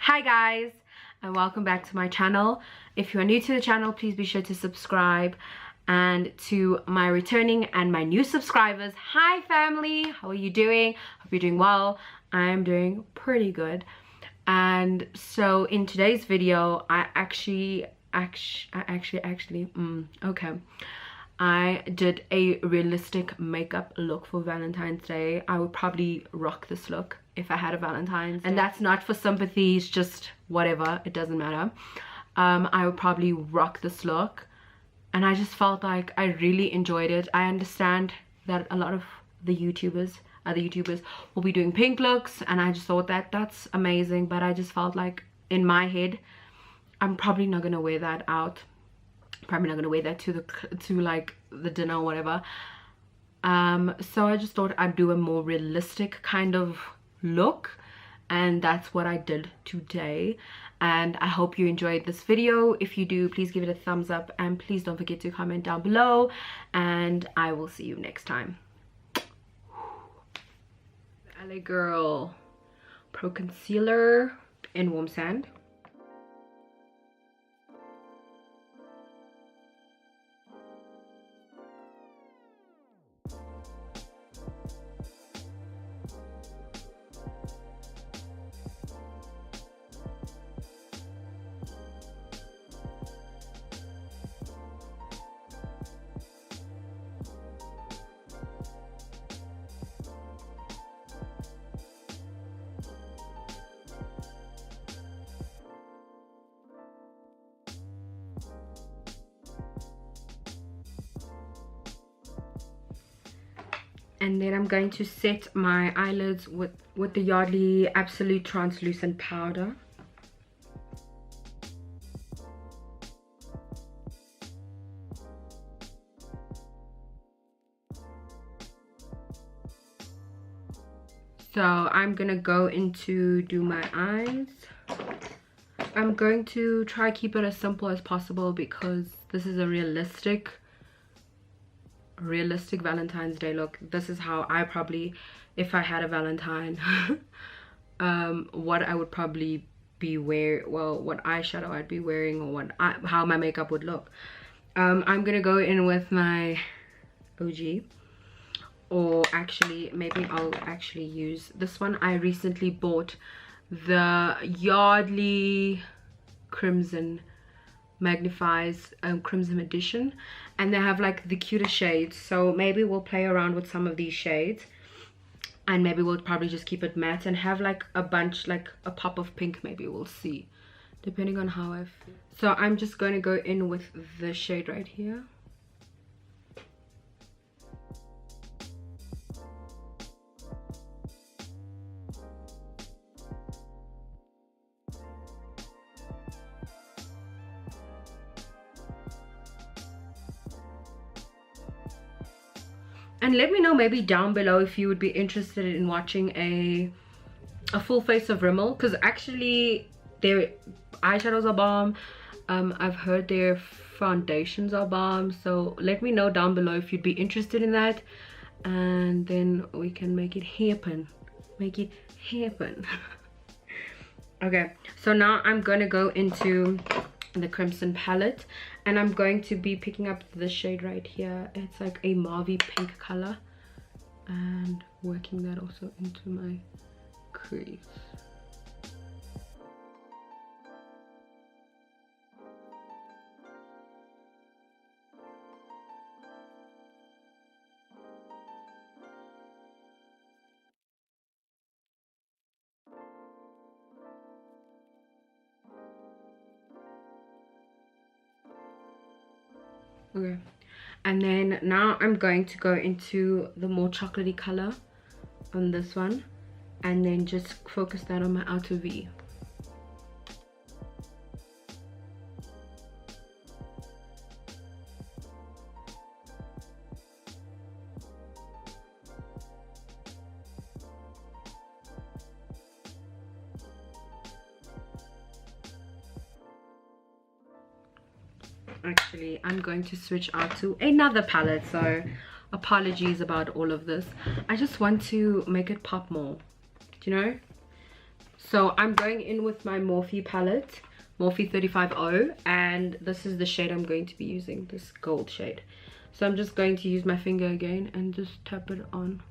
Hi guys, and welcome back to my channel. If you are new to the channel, please be sure to subscribe. And to my returning and my new subscribers, hi family, how are you doing? Hope you're doing well. I'm doing pretty good. And so in today's video, I did a realistic makeup look for Valentine's Day. I would probably rock this look if I had a Valentine's Day. And that's not for sympathy, it's just whatever, it doesn't matter. I would probably rock this look, and I just felt like I really enjoyed it. I understand that a lot of the other YouTubers will be doing pink looks, and I just thought that that's amazing, but I just felt like in my head I'm probably not gonna wear that out. Probably not gonna wear that to like the dinner or whatever. So I just thought I'd do a more realistic kind of look, and that's what I did today. And I hope you enjoyed this video. If you do, please give it a thumbs up, and please don't forget to comment down below, and I will see you next time. The LA Girl Pro Concealer in Warm Sand. And then I'm going to set my eyelids with the Yardley Absolute Translucent Powder. So I'm gonna go into do my eyes. I'm going to try keep it as simple as possible because this is a realistic Valentine's Day look. This is how I probably, if I had a Valentine, what I would probably be wearing, well, what eyeshadow I'd be wearing, or how my makeup would look. I'm gonna go in with my OG, or actually maybe I'll actually use this one. I recently bought the Yardley Crimson Magnif'eyes Crimson Edition, and they have like the cutest shades, so maybe we'll play around with some of these shades, and maybe we'll probably just keep it matte and have like a bunch, like a pop of pink, maybe, we'll see, depending on how I feel. So I'm just going to go in with the shade right here. And let me know maybe down below if you would be interested in watching a full face of Rimmel, because actually their eyeshadows are bomb. I've heard their foundations are bomb, so let me know down below if you'd be interested in that, and then we can make it happen. Okay, so now I'm gonna go into the Crimson palette, and I'm going to be picking up this shade right here. It's like a mauvey pink color, and working that also into my crease. Okay, and then now I'm going to go into the more chocolatey color on this one, and then just focus that on my outer V. Actually, I'm going to switch out to another palette, so apologies about all of this. I just want to make it pop more, you know. So I'm going in with my Morphe palette, Morphe 35O, and this is the shade I'm going to be using, this gold shade. So I'm just going to use my finger again and just tap it on.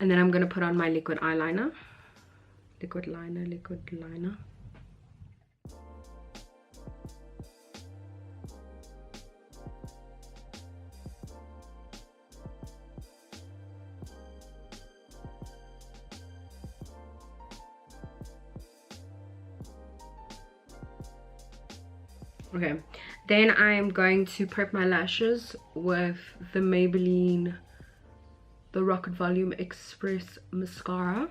And then I'm going to put on my liquid eyeliner. Liquid liner. Okay, then I'm going to prep my lashes with the Maybelline the Rocket Volume Express mascara.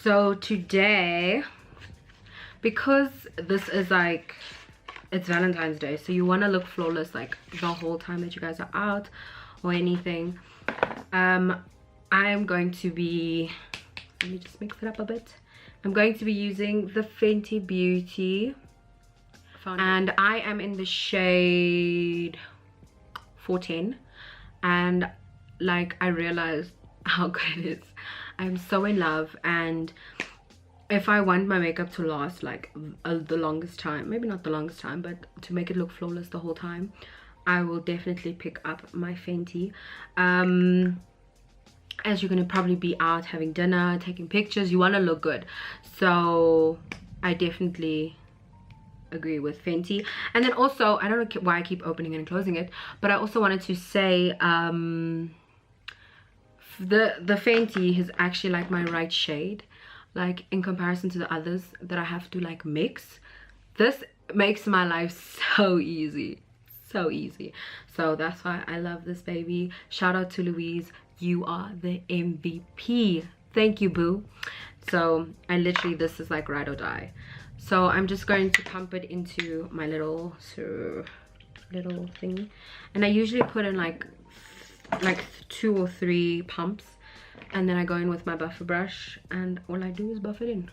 So today, because this is like, it's Valentine's Day, so you want to look flawless like the whole time that you guys are out or anything, I am going to be, let me just mix it up a bit. I'm going to be using the Fenty Beauty, and I am in the shade 410, and like I realized how good it is. I'm so in love, and if I want my makeup to last like the longest time, maybe not the longest time, but to make it look flawless the whole time, I will definitely pick up my Fenty. As you're gonna probably be out having dinner, taking pictures, you want to look good, so I definitely agree with Fenty. And then also, I don't know why I keep opening it and closing it, but I also wanted to say the Fenty is actually like my right shade, like in comparison to the others that I have to like mix. This makes my life so easy, so easy. So that's why I love this baby. Shout out to Louise, you are the MVP. Thank you, boo. So I literally, this is like ride or die. So I'm just going to pump it into my little thing, and I usually put in like 2 or 3 pumps, and then I go in with my buffer brush and all I do is buff it in.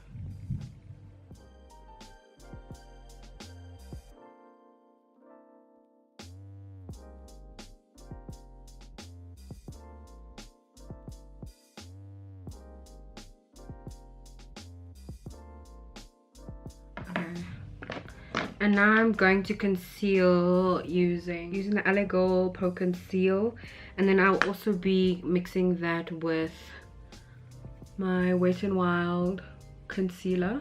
And now I'm going to conceal using the LA Girl Pro Conceal, and then I'll also be mixing that with my Wet n Wild concealer.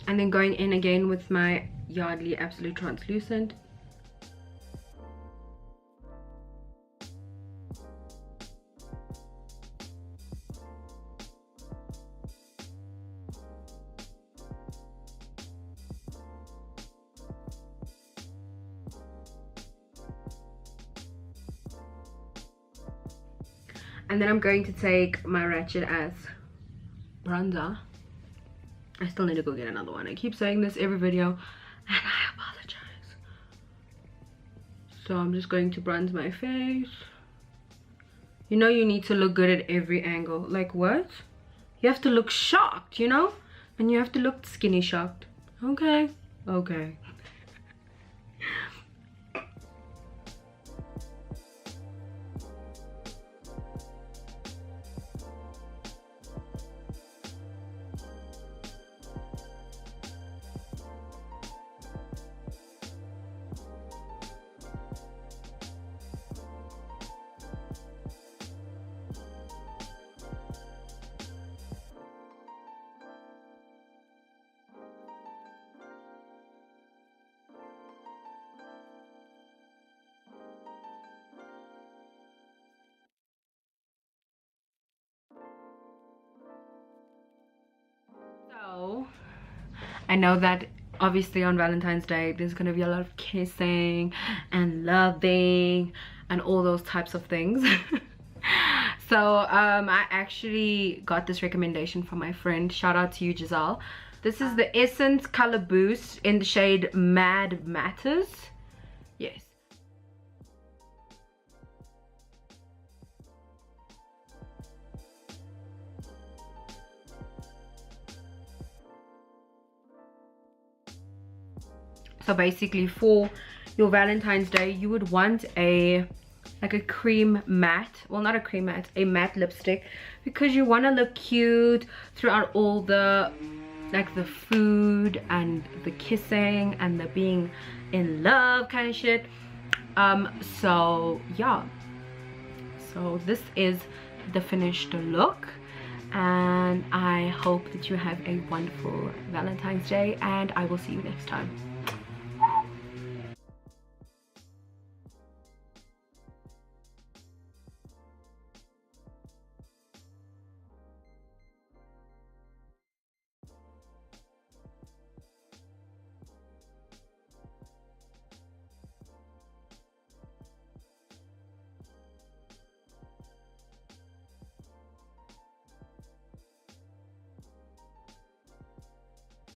And then going in again with my Yardley Absolute Translucent. And then I'm going to take my Ratchet as bronzer. I still need to go get another one. I keep saying this every video and I apologize. So I'm just going to bronze my face. You know, you need to look good at every angle. Like what? You have to look shocked, you know? And you have to look skinny shocked. Okay? Okay. I know that obviously on Valentine's Day there's gonna be a lot of kissing and loving and all those types of things. So I actually got this recommendation from my friend. Shout out to you, Giselle. This is the Essence Color Boost in the shade Mad Matters. Yes. So basically for your Valentine's Day, you would want a cream matte, well not a cream matte, a matte lipstick, because you want to look cute throughout all the like the food and the kissing and the being in love kind of shit. So yeah, so this is the finished look, and I hope that you have a wonderful Valentine's Day, and I will see you next time.